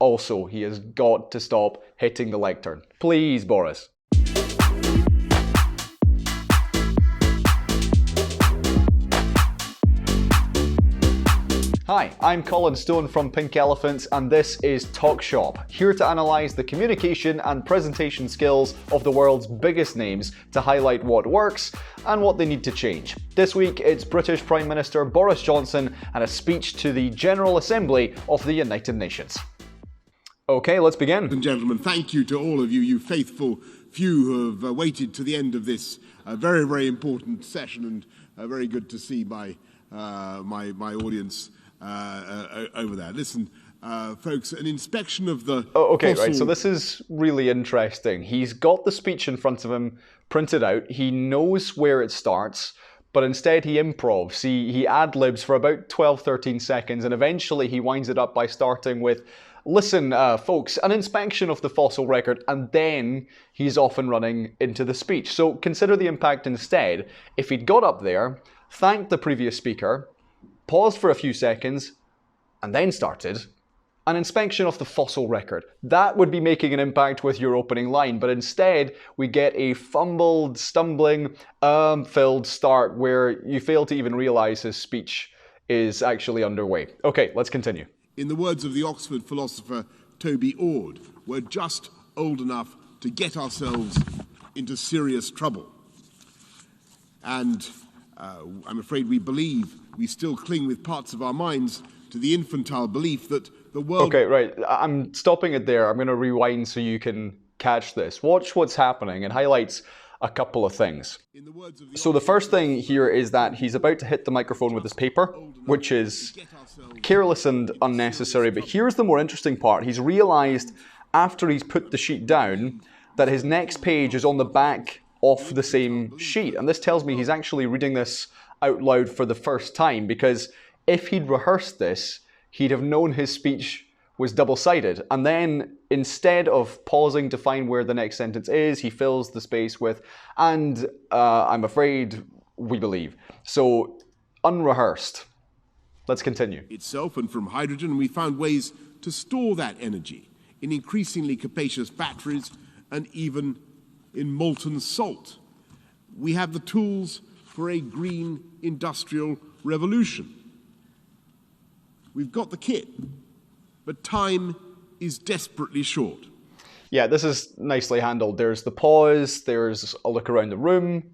also, he has got to stop hitting the lectern. Please, Boris. Hi, I'm Colin Stone from Pink Elephants, and this is Talk Shop, here to analyse the communication and presentation skills of the world's biggest names to highlight what works and what they need to change. This week it's British Prime Minister Boris Johnson and a speech to the General Assembly of the United Nations. Okay, let's begin. Ladies and gentlemen, thank you to all of you, you faithful few who have waited to the end of this very, very important session, and very good to see my audience over there. Listen, folks, an inspection of the right, so this is really interesting. He's got the speech in front of him printed out. He knows where it starts, but instead he improvs. He ad-libs for about 12-13 seconds, and eventually he winds it up by starting with, listen, folks, an inspection of the fossil record, and then he's off and running into the speech. So consider the impact instead. If he'd got up there, thanked the previous speaker, paused for a few seconds, and then started an inspection of the fossil record. That would be making an impact with your opening line, but instead we get a fumbled, stumbling, filled start where you fail to even realise his speech is actually underway. Okay, let's continue. In the words of the Oxford philosopher Toby Ord, we're just old enough to get ourselves into serious trouble. And I'm afraid we still cling with parts of our minds to the infantile belief that the world... Okay, right. I'm stopping it there. I'm going to rewind so you can catch this. Watch what's happening. It highlights a couple of things. So the first thing here is that he's about to hit the microphone with his paper, which is careless and unnecessary. But here's the more interesting part. He's realised after he's put the sheet down that his next page is on the back of the same sheet. And this tells me he's actually reading this out loud for the first time, because if he'd rehearsed this, he'd have known his speech was double-sided. And then instead of pausing to find where the next sentence is, he fills the space with, and I'm afraid we believe. So unrehearsed. Let's continue. Itself and from hydrogen, we found ways to store that energy in increasingly capacious batteries and even in molten salt. We have the tools for a green industrial revolution. We've got the kit, but time is desperately short. Yeah, this is nicely handled. There's the pause, there's a look around the room,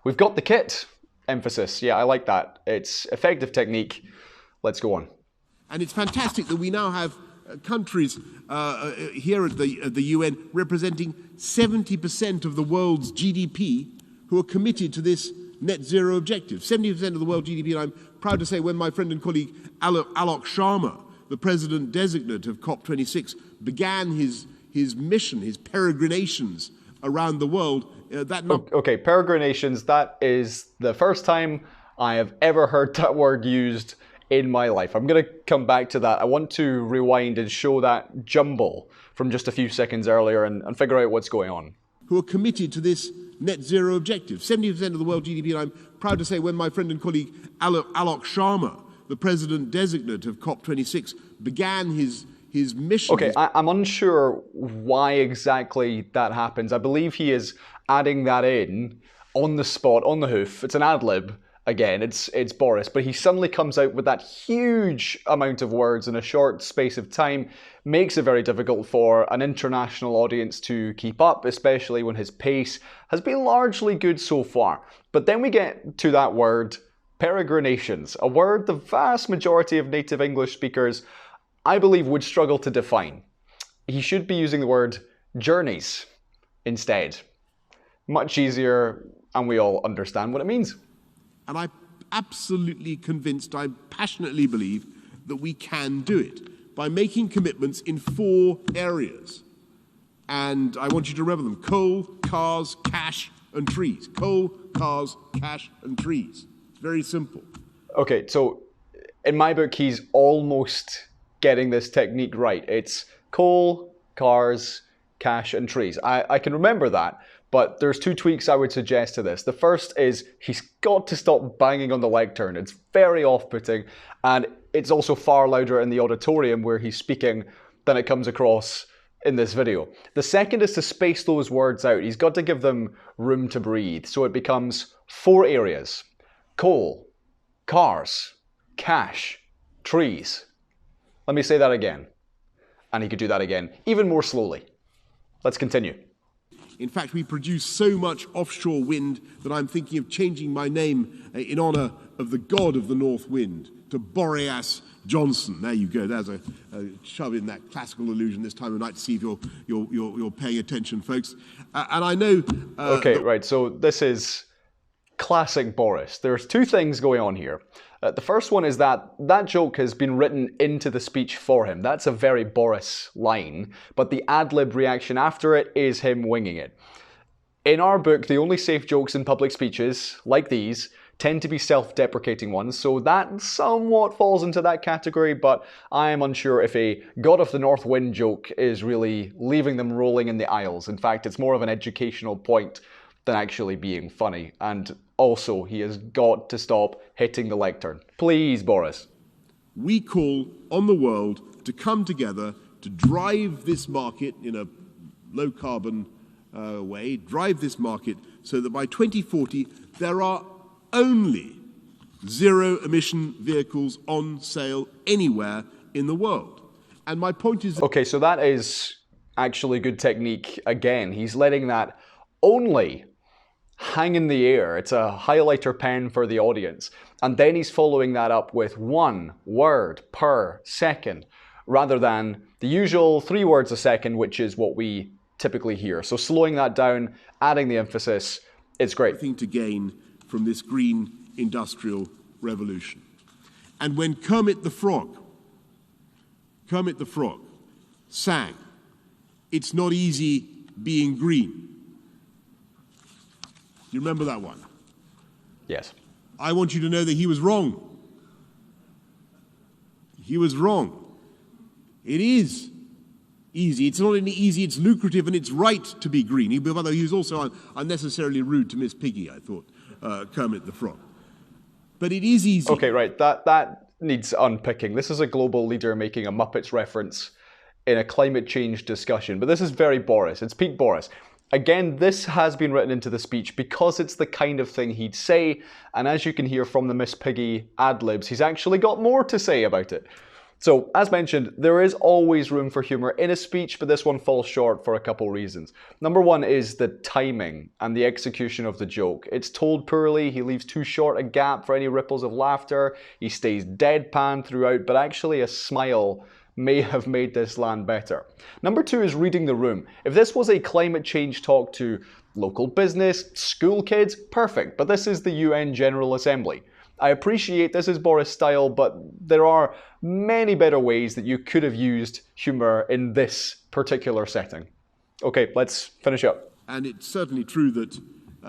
we've got the kit emphasis. Yeah, I like that. It's effective technique. Let's go on. And it's fantastic that we now have countries here at the UN representing 70% of the world's GDP who are committed to this net zero objective. 70% of the world GDP, and I'm proud to say when my friend and colleague Alok Sharma, the president-designate of COP26, began his mission, his peregrinations around the world, Okay, peregrinations, that is the first time I have ever heard that word used in my life. I'm going to come back to that. I want to rewind and show that jumble from just a few seconds earlier and figure out what's going on. Who are committed to this net zero objective. 70% of the world GDP, and I'm proud to say when my friend and colleague Alok Sharma, the president-designate of COP26, began his mission... Okay, I'm unsure why exactly that happens. I believe he is adding that in on the spot, on the hoof. It's an ad-lib. Again, it's Boris, but he suddenly comes out with that huge amount of words in a short space of time, makes it very difficult for an international audience to keep up, especially when his pace has been largely good so far. But then we get to that word, peregrinations, a word the vast majority of native English speakers, I believe, would struggle to define. He should be using the word journeys instead. Much easier, and we all understand what it means. And I'm absolutely convinced, I passionately believe, that we can do it by making commitments in 4 areas. And I want you to remember them: coal, cars, cash, and trees. Coal, cars, cash, and trees. It's very simple. Okay, so in my book, he's almost getting this technique right. It's coal, cars, cash, and trees. I can remember that. But there's 2 tweaks I would suggest to this. The first is he's got to stop banging on the lectern. It's very off-putting, and it's also far louder in the auditorium where he's speaking than it comes across in this video. The second is to space those words out. He's got to give them room to breathe. So it becomes 4 areas: coal, cars, cash, trees. Let me say that again. And he could do that again, even more slowly. Let's continue. In fact, we produce so much offshore wind that I'm thinking of changing my name in honour of the god of the north wind to Boris Johnson. There you go. There's a shove in that classical allusion this time of night to see if you're paying attention, folks. And I know... okay, right. So this is classic Boris. There's 2 things going on here. The first one is that joke has been written into the speech for him. That's a very Boris line, but the ad-lib reaction after it is him winging it. In our book, the only safe jokes in public speeches, like these, tend to be self-deprecating ones, so that somewhat falls into that category, but I am unsure if a God of the North Wind joke is really leaving them rolling in the aisles. In fact, it's more of an educational point than actually being funny. And also, he has got to stop hitting the lectern. Please, Boris. We call on the world to come together to drive this market in a low-carbon way, drive this market so that by 2040 there are only zero-emission vehicles on sale anywhere in the world. And my point is... Okay, so that is actually good technique again. He's letting that only hang in the air. It's a highlighter pen for the audience. And then he's following that up with 1 word per second, rather than the usual 3 words a second, which is what we typically hear. So slowing that down, adding the emphasis, it's great. Thing to gain from this green industrial revolution. And when Kermit the Frog sang, "It's not easy being green." You remember that one? Yes. I want you to know that he was wrong. He was wrong. It is easy. It's not only easy, it's lucrative, and it's right to be green. He was also unnecessarily rude to Miss Piggy, I thought, Kermit the Frog. But it is easy. Okay, right. That needs unpicking. This is a global leader making a Muppets reference in a climate change discussion. But this is very Boris. It's peak Boris. Again, this has been written into the speech because it's the kind of thing he'd say, and as you can hear from the Miss Piggy ad-libs, he's actually got more to say about it. So, as mentioned, there is always room for humour in a speech, but this one falls short for a couple reasons. Number one is the timing and the execution of the joke. It's told poorly, he leaves too short a gap for any ripples of laughter, he stays deadpan throughout, but actually a smile may have made this land better. Number two is reading the room. If this was a climate change talk to local business, school kids, perfect, but this is the UN General Assembly. I appreciate this is Boris' style, but there are many better ways that you could have used humour in this particular setting. Okay, let's finish up. And it's certainly true that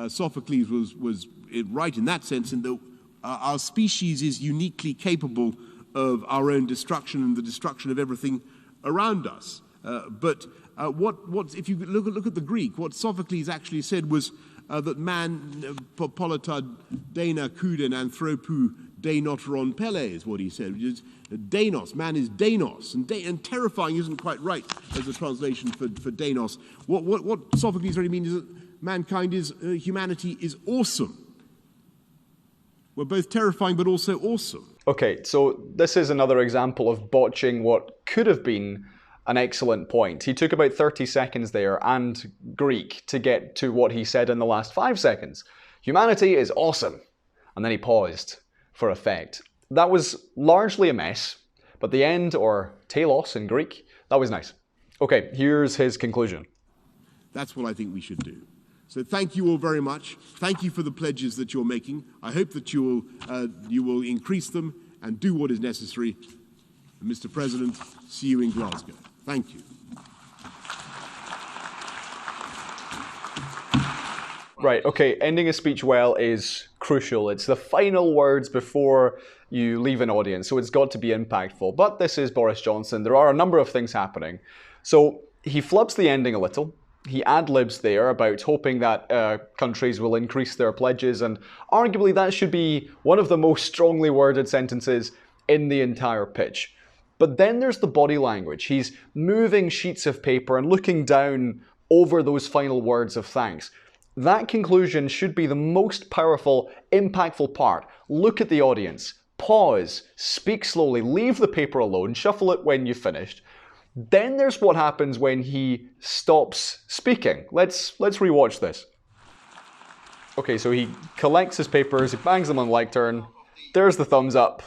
Sophocles was right in that sense, in that our species is uniquely capable of our own destruction and the destruction of everything around us. But if you look at the Greek, what Sophocles actually said was that man, polita dana kuden anthropou deinoteron pele, is what he said, which is Danos, man is Danos, and terrifying isn't quite right as a translation for Danos. What Sophocles really means is that mankind is, humanity is awesome. We're both terrifying but also awesome. Okay, so this is another example of botching what could have been an excellent point. He took about 30 seconds there and Greek to get to what he said in the last 5 seconds. Humanity is awesome. And then he paused for effect. That was largely a mess, but the end, or telos in Greek, that was nice. Okay, here's his conclusion. That's what I think we should do. So thank you all very much. Thank you for the pledges that you're making. I hope that you will increase them and do what is necessary. And Mr. President, see you in Glasgow. Thank you. Right, okay, ending a speech well is crucial. It's the final words before you leave an audience, so it's got to be impactful. But this is Boris Johnson. There are a number of things happening. So he flubs the ending a little. He ad-libs there about hoping that countries will increase their pledges, and arguably that should be one of the most strongly worded sentences in the entire pitch. But then there's the body language. He's moving sheets of paper and looking down over those final words of thanks. That conclusion should be the most powerful, impactful part. Look at the audience. Pause, speak slowly, leave the paper alone, shuffle it when you've finished. Then there's what happens when he stops speaking. Let's rewatch this. Okay, so he collects his papers, he bangs them on the lectern, there's the thumbs up,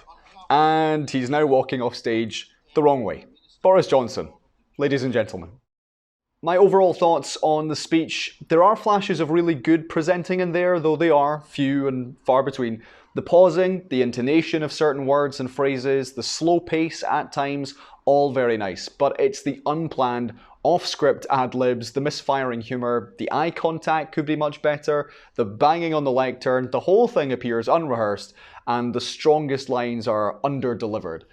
and he's now walking off stage the wrong way. Boris Johnson, ladies and gentlemen. My overall thoughts on the speech: there are flashes of really good presenting in there, though they are few and far between. The pausing, the intonation of certain words and phrases, the slow pace at times, all very nice. But it's the unplanned, off-script ad-libs, the misfiring humour, the eye contact could be much better, the banging on the lectern, the whole thing appears unrehearsed, and the strongest lines are under-delivered.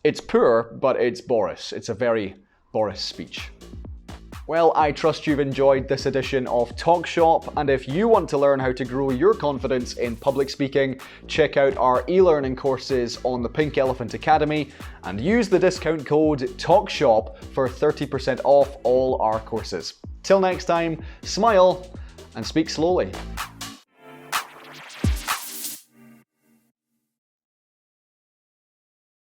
It's poor, but it's Boris. It's a very Boris speech. Well, I trust you've enjoyed this edition of Talk Shop, and if you want to learn how to grow your confidence in public speaking, check out our e-learning courses on the Pink Elephant Academy and use the discount code TALKSHOP for 30% off all our courses. Till next time, smile and speak slowly.